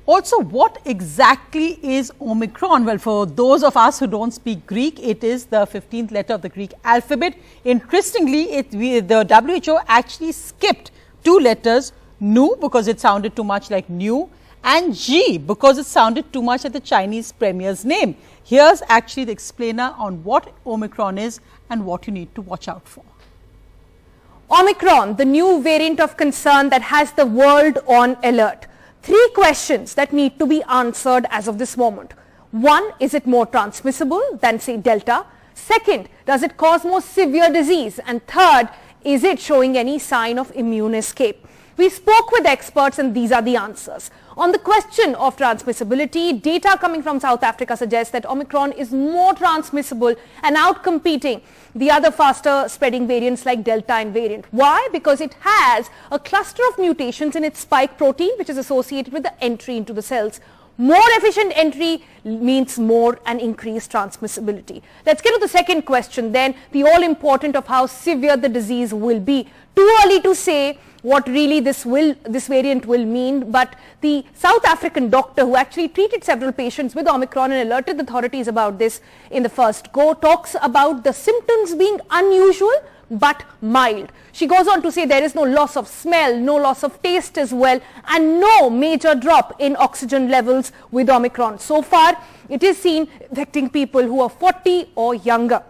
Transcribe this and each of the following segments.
Also, what exactly is Omicron? Well, for those of us who don't speak Greek, it is the 15th letter of the Greek alphabet. Interestingly, the WHO actually skipped 2 letters, nu because it sounded too much like new, and G because it sounded too much like the Chinese premier's name. Here's actually the explainer on what Omicron is and what you need to watch out for. Omicron, the new variant of concern that has the world on alert. 3 questions that need to be answered as of this moment. 1, is it more transmissible than say Delta? 2nd, does it cause more severe disease? And 3rd, is it showing any sign of immune escape? We spoke with experts and these are the answers. On the question of transmissibility, data coming from South Africa suggests that Omicron is more transmissible and outcompeting the other faster spreading variants like Delta and variant. Why? Because it has a cluster of mutations in its spike protein which is associated with the entry into the cells. More efficient entry means more and increased transmissibility. Let's get to the second question then, the all important of how severe the disease will be. Too early to say what really this variant will mean, but the South African doctor who actually treated several patients with Omicron and alerted the authorities about this in the first go talks about the symptoms being unusual but mild. She goes on to say there is no loss of smell, no loss of taste as well, and no major drop in oxygen levels with Omicron. So far, it is seen affecting people who are 40 or younger.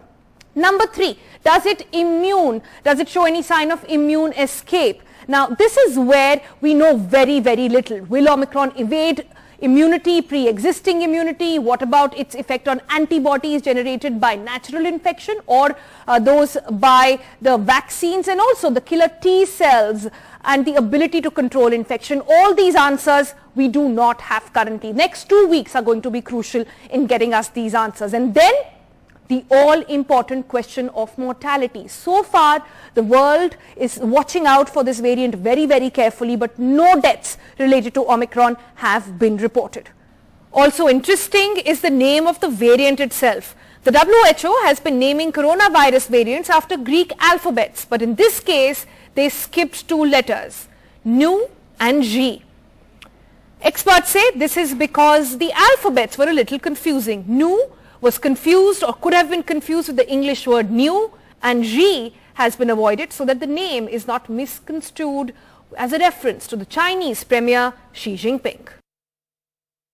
Number 3, does it show any sign of immune escape? Now, this is where we know very, very little. Will Omicron evade immunity, pre-existing immunity? What about its effect on antibodies generated by natural infection or those by the vaccines, and also the killer T cells and the ability to control infection? All these answers we do not have currently. Next 2 weeks are going to be crucial in getting us these answers. And then the all-important question of mortality. So far, the world is watching out for this variant very, very carefully, but no deaths related to Omicron have been reported. Also interesting is the name of the variant itself. The WHO has been naming coronavirus variants after Greek alphabets, but in this case, they skipped 2 letters, nu and G. Experts say this is because the alphabets were a little confusing. Nu was confused or could have been confused with the English word new, and Xi has been avoided so that the name is not misconstrued as a reference to the Chinese Premier Xi Jinping.